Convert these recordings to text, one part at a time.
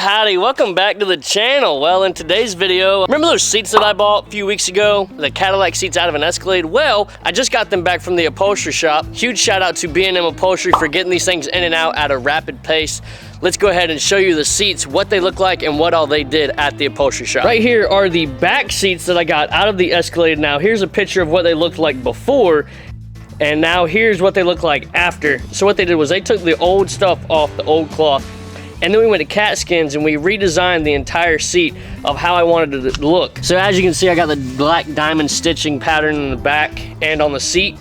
howdy, welcome back to the channel. Well, in today's video, remember those seats that I bought a few weeks ago? The Cadillac seats out of an Escalade? Well, I just got them back from the upholstery shop. Huge shout out to B&M Upholstery for getting these things in and out at a rapid pace. Let's go ahead and show you the seats, what they look like, and what all they did at the upholstery shop. Right here are the back seats that I got out of the Escalade. Now, here's a picture of what they looked like before, and now here's what they look like after. So what they did was they took the old stuff off, the old cloth, and then we went to cat skins and we redesigned the entire seat of how I wanted it to look. So as you can see, I got the black diamond stitching pattern in the back and on the seat.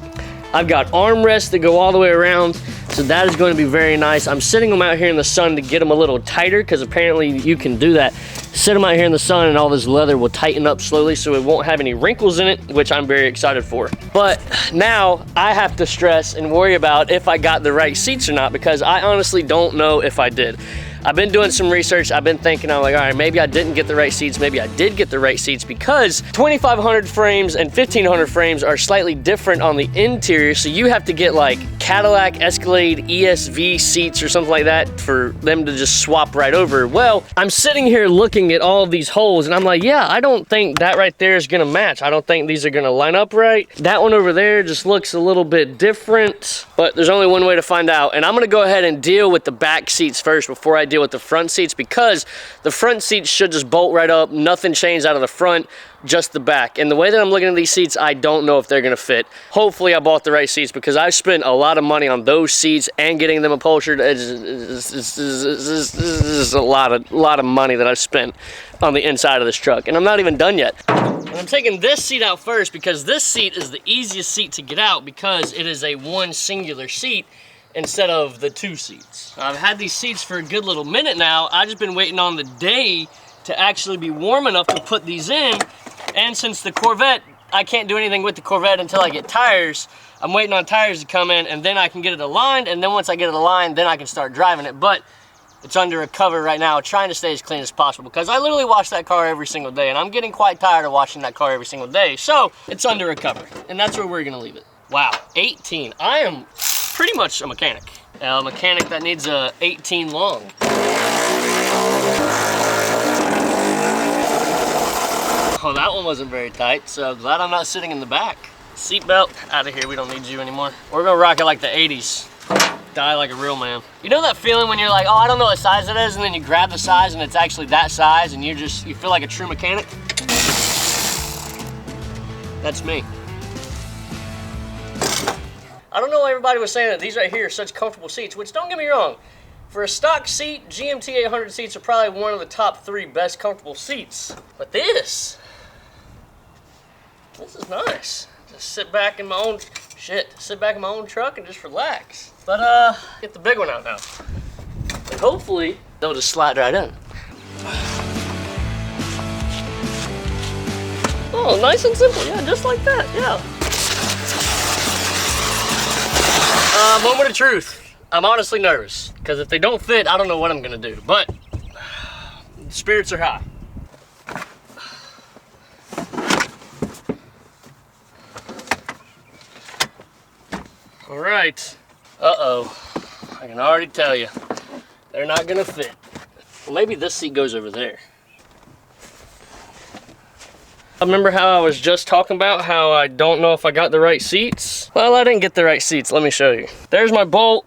I've got armrests that go all the way around, so that is going to be very nice. I'm sitting them out here in the sun to get them a little tighter, because apparently you can do that. Sit them out here in the sun and all this leather will tighten up slowly so it won't have any wrinkles in it, which I'm very excited for. But now I have to stress and worry about if I got the right seats or not, because I honestly don't know if I did. I've been doing some research. I've been thinking, I'm like, all right, maybe I didn't get the right seats. Maybe I did get the right seats, because 2500 frames and 1500 frames are slightly different on the interior. So you have to get like Cadillac Escalade ESV seats or something like that for them to just swap right over. Well, I'm sitting here looking at all of these holes and I'm like, yeah, I don't think that right there is gonna match. I don't think these are gonna line up right. That one over there just looks a little bit different, but there's only one way to find out. And I'm gonna go ahead and deal with the back seats first before I deal with the front seats, because the front seats should just bolt right up. Nothing changed out of the front, just the back. And the way that I'm looking at these seats, I don't know if they're gonna fit. Hopefully I bought the right seats, because I spent a lot of money on those seats and getting them upholstered. It's a lot of money that I've spent on the inside of this truck, and I'm not even done yet. And I'm taking this seat out first, because this seat is the easiest seat to get out, because it is a one singular seat instead of the two seats. I've had these seats for a good little minute now. I've just been waiting on the day to actually be warm enough to put these in. And since the Corvette, I can't do anything with the Corvette until I get tires. I'm waiting on tires to come in, and then I can get it aligned, and then once I get it aligned, then I can start driving it. But it's under a cover right now, trying to stay as clean as possible, because I literally wash that car every single day, and I'm getting quite tired of washing that car every single day. So it's under a cover, and that's where we're gonna leave it. Wow, 18. I am pretty much a mechanic. A mechanic that needs a 18 long. Oh, that one wasn't very tight, so glad I'm not sitting in the back. Seatbelt, out of here, we don't need you anymore. We're gonna rock it like the 80s. Die like a real man. You know that feeling when you're like, oh, I don't know what size it is, and then you grab the size and it's actually that size, and you feel like a true mechanic? That's me. I don't know why everybody was saying that these right here are such comfortable seats, which, don't get me wrong, for a stock seat, GMT 800 seats are probably one of the top 3 best comfortable seats. But this is nice. Just sit back in my own truck and just relax. But get the big one out now. And hopefully they'll just slide right in. Oh, nice and simple, yeah, just like that, yeah. Moment of truth. I'm honestly nervous, because if they don't fit, I don't know what I'm gonna do, but spirits are high. All right. Uh-oh. I can already tell you, they're not gonna fit. Well, maybe this seat goes over there. Remember how I was just talking about how I don't know if I got the right seats? Well, I didn't get the right seats. Let me show you. There's my bolt.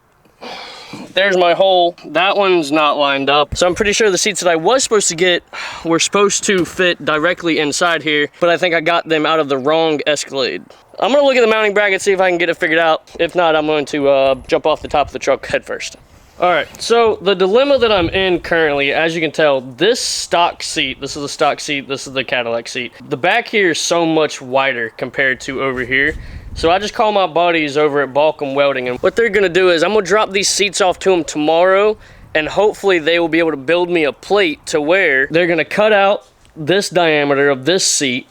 There's my hole. That one's not lined up. So I'm pretty sure the seats that I was supposed to get were supposed to fit directly inside here, but I think I got them out of the wrong Escalade. I'm gonna look at the mounting bracket, see if I can get it figured out. If not, I'm going to jump off the top of the truck head first. All right, so the dilemma that I'm in currently, as you can tell, this stock seat, this is the stock seat, this is the Cadillac seat. The back here is so much wider compared to over here. So I just call my buddies over at Balcom Welding, and what they're gonna do is I'm gonna drop these seats off to them tomorrow, and hopefully they will be able to build me a plate to where they're gonna cut out this diameter of this seat,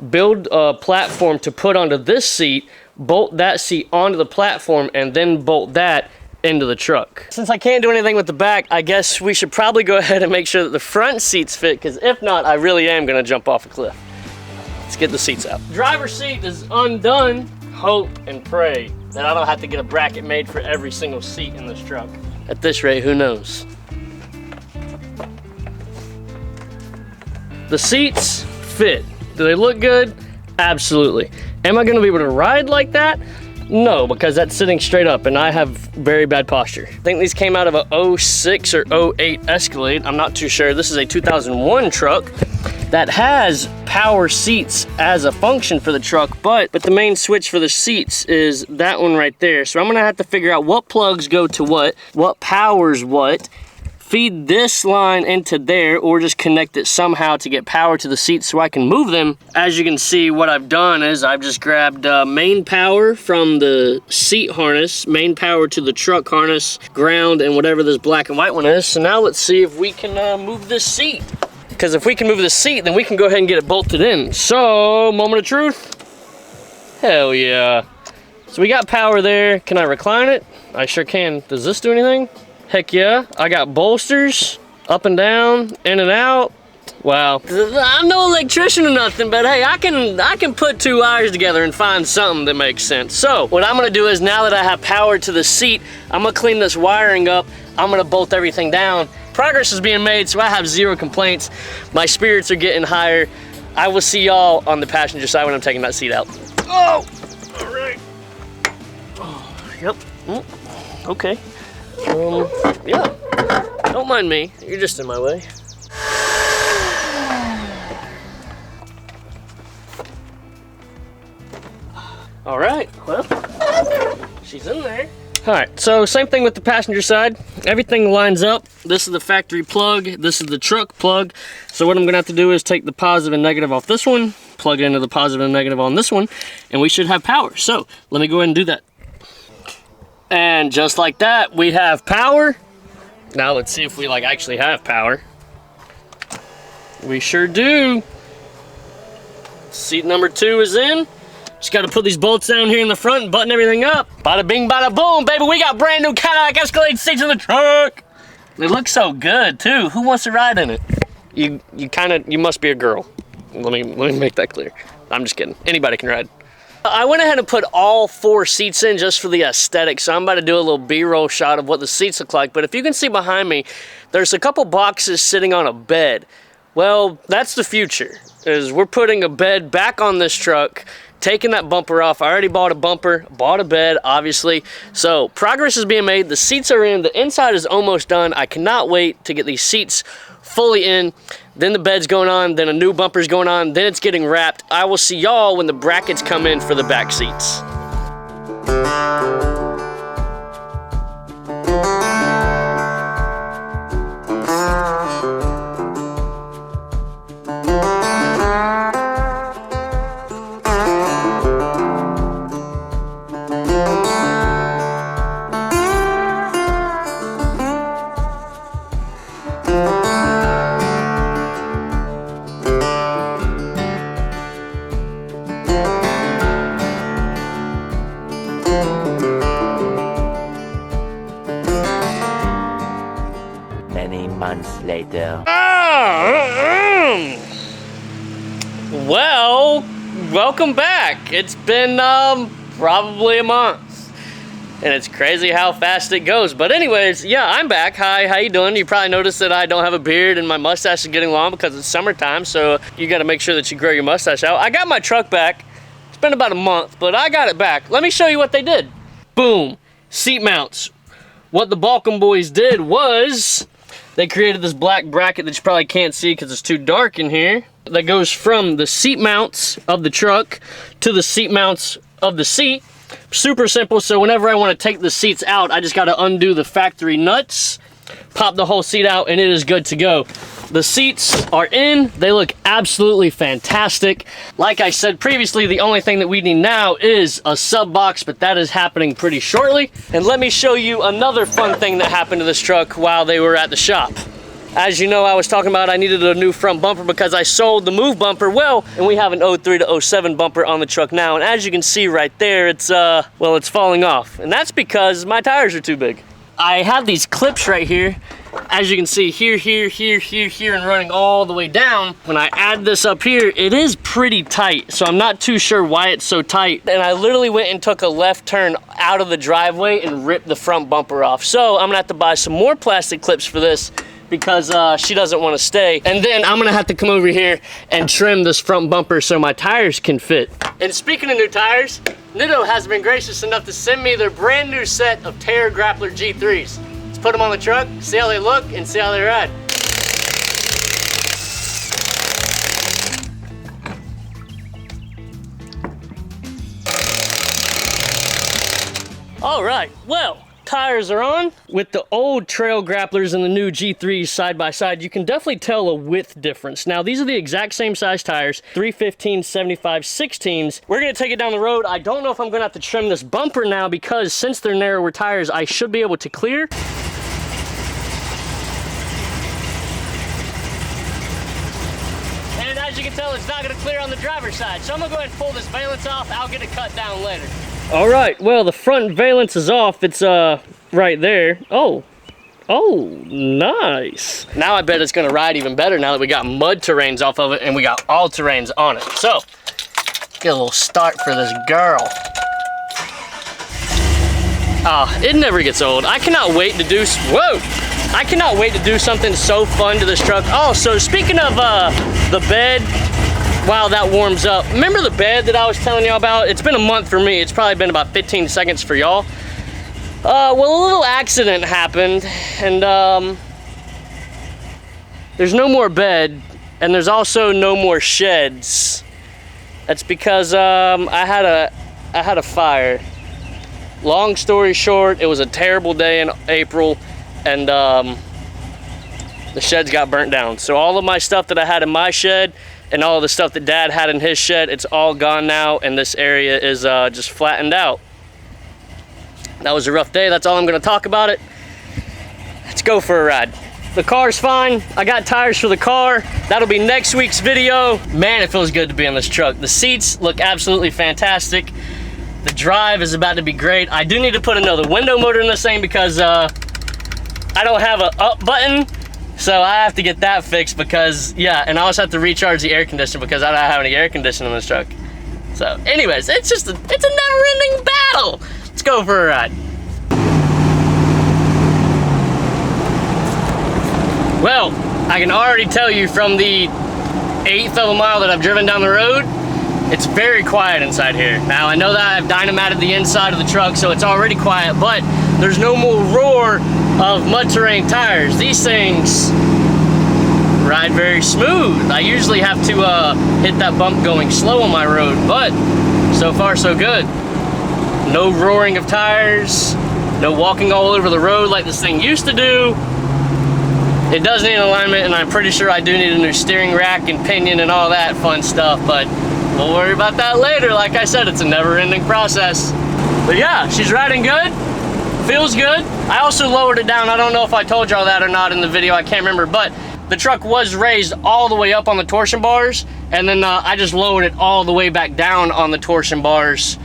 build a platform to put onto this seat, bolt that seat onto the platform, and then bolt that into the truck. Since I can't do anything with the back, I guess we should probably go ahead and make sure that the front seats fit, because if not, I really am gonna jump off a cliff. Let's get the seats out. Driver's seat is undone. Hope and pray that I don't have to get a bracket made for every single seat in this truck. At this rate, who knows? The seats fit. Do they look good? Absolutely. Am I gonna be able to ride like that? No, because that's sitting straight up and I have very bad posture. I think these came out of a 06 or 08 Escalade. I'm not too sure. This is a 2001 truck that has power seats as a function for the truck, but the main switch for the seats is that one right there. So I'm gonna have to figure out what plugs go to what powers what, feed this line into there, or just connect it somehow to get power to the seats so I can move them. As you can see, what I've done is I've just grabbed main power from the seat harness, main power to the truck harness, ground, and whatever this black and white one is. So now let's see if we can move this seat. Because if we can move the seat, then we can go ahead and get it bolted in. So, moment of truth. Hell yeah. So we got power there. Can I recline it? I sure can. Does this do anything? Heck yeah. I got bolsters, up and down, in and out. Wow. I'm no electrician or nothing, but hey, I can put two wires together and find something that makes sense. So what I'm gonna do is, now that I have power to the seat, I'm gonna clean this wiring up. I'm gonna bolt everything down. Progress is being made, so I have zero complaints. My spirits are getting higher. I will see y'all on the passenger side when I'm taking that seat out. Oh, all right. Oh, yep. Okay. Yeah, don't mind me. You're just in my way. All right, well, she's in there. All right, so same thing with the passenger side. Everything lines up. This is the factory plug. This is the truck plug. So what I'm gonna have to do is take the positive and negative off this one, plug it into the positive and negative on this one, and we should have power. So let me go ahead and do that. And just like that, we have power. Now let's see if we actually have power. We sure do. Seat number 2 is in. Just gotta put these bolts down here in the front and button everything up. Bada bing, bada boom, baby. We got brand new Cadillac Escalade seats in the truck. They look so good too. Who wants to ride in it? You must be a girl. Let me make that clear. I'm just kidding. Anybody can ride. I went ahead and put all 4 seats in just for the aesthetic, so I'm about to do a little B-roll shot of what the seats look like. But if you can see behind me, there's a couple boxes sitting on a bed. Well, that's the future, is we're putting a bed back on this truck, taking that bumper off. I already bought a bumper, bought a bed, obviously. So progress is being made. The seats are in. The inside is almost done. I cannot wait to get these seats fully in. Then the bed's going on, then a new bumper's going on, then it's getting wrapped. I will see y'all when the brackets come in for the back seats. Many months later. Well, welcome back. It's been probably a month, and it's crazy how fast it goes. But anyways, yeah, I'm back. Hi, how you doing? You probably noticed that I don't have a beard and my mustache is getting long because it's summertime, so you got to make sure that you grow your mustache out. I got my truck back. It's been about a month, but I got it back. Let me show you what they did. Boom, seat mounts. What the Balkan boys did was they created this black bracket that you probably can't see because it's too dark in here, that goes from the seat mounts of the truck to the seat mounts of the seat. Super simple. So whenever I want to take the seats out, I just got to undo the factory nuts, pop the whole seat out, and it is good to go. The seats are in. They look absolutely fantastic. Like I said previously, the only thing that we need now is a sub box, but that is happening pretty shortly. And let me show you another fun thing that happened to this truck while they were at the shop. As you know, I was talking about I needed a new front bumper because I sold the move bumper. Well, and we have an 03 to 07 bumper on the truck now. And as you can see right there, it's well, it's falling off. And that's because my tires are too big. I have these clips right here. As you can see, here, and running all the way down. When I add this up here, it is pretty tight. So I'm not too sure why it's so tight. And I literally went and took a left turn out of the driveway and ripped the front bumper off. So I'm gonna have to buy some more plastic clips for this, because she doesn't want to stay. And then I'm gonna have to come over here and trim this front bumper so my tires can fit. And speaking of new tires, Nitto has been gracious enough to send me their brand new set of Terra Grappler G3s. Let's put them on the truck, see how they look, and see how they ride. All right, well, tires are on. With the old Trail Grapplers and the new G3s side by side, you can definitely tell a width difference. Now, these are the exact same size tires, 315, 75, 16s. We're gonna take it down the road. I don't know if I'm gonna have to trim this bumper now because since they're narrower tires, I should be able to clear. And as you can tell, it's not gonna clear on the driver's side. So I'm gonna go ahead and pull this valance off. I'll get it cut down later. All right, well, the front valance is off. It's right there. Oh, nice. Now I bet it's gonna ride even better now that we got mud terrains off of it and we got all terrains on it. So, get a little start for this girl. It never gets old. I cannot wait to do, I cannot wait to do something so fun to this truck. Oh, so speaking of the bed, while that warms up, remember the bed that I was telling y'all about? It's been a month for me. It's probably been about 15 seconds for y'all. Well, a little accident happened, and there's no more bed, and there's also no more sheds. That's because I had a fire. Long story short, it was a terrible day in April, and the sheds got burnt down. So all of my stuff that I had in my shed and all the stuff that Dad had in his shed, it's all gone now, and this area is just flattened out. That was a rough day. That's all I'm gonna talk about it. Let's go for a ride. The car's fine. I got tires for the car. That'll be next week's video. Man, it feels good to be in this truck. The seats look absolutely fantastic. The drive is about to be great. I do need to put another window motor in this thing because I don't have an up button. So I have to get that fixed because, yeah, and I also have to recharge the air conditioner because I don't have any air conditioning in this truck. So anyways, it's a never-ending battle. Let's go for a ride. Well, I can already tell you from the 1/8 of a mile that I've driven down the road, it's very quiet inside here. Now, I know that I've dynamatted the inside of the truck, so it's already quiet, but there's no more roar of mud terrain tires. These things ride very smooth. I usually have to hit that bump going slow on my road, but so far so good. No roaring of tires, no walking all over the road like this thing used to do. It does need alignment, and I'm pretty sure I do need a new steering rack and pinion and all that fun stuff, but we'll worry about that later. Like I said, it's a never-ending process. But yeah, she's riding good. Feels good. I also lowered it down. I don't know if I told y'all that or not in the video. I can't remember, but the truck was raised all the way up on the torsion bars, and then I just lowered it all the way back down on the torsion bars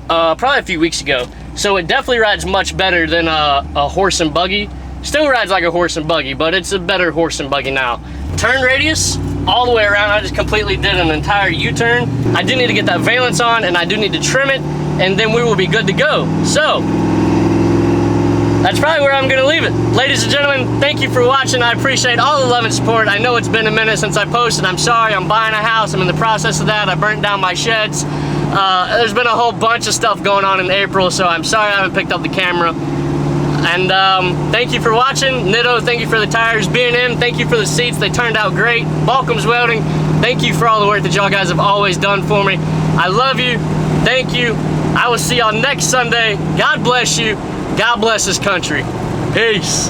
probably a few weeks ago. So it definitely rides much better than a horse and buggy. Still rides like a horse and buggy, but it's a better horse and buggy now. Turn radius, all the way around. I just completely did an entire U-turn. I do need to get that valance on, and I do need to trim it, and then we will be good to go. So that's probably where I'm gonna leave it. Ladies and gentlemen, thank you for watching. I appreciate all the love and support. I know it's been a minute since I posted. I'm sorry, I'm buying a house. I'm in the process of that. I burnt down my sheds. There's been a whole bunch of stuff going on in April, so I'm sorry I haven't picked up the camera. And thank you for watching. Nitto, thank you for the tires. B&M, thank you for the seats. They turned out great. Balcombs Welding, thank you for all the work that y'all guys have always done for me. I love you. Thank you. I will see y'all next Sunday. God bless you. God bless this country. Peace.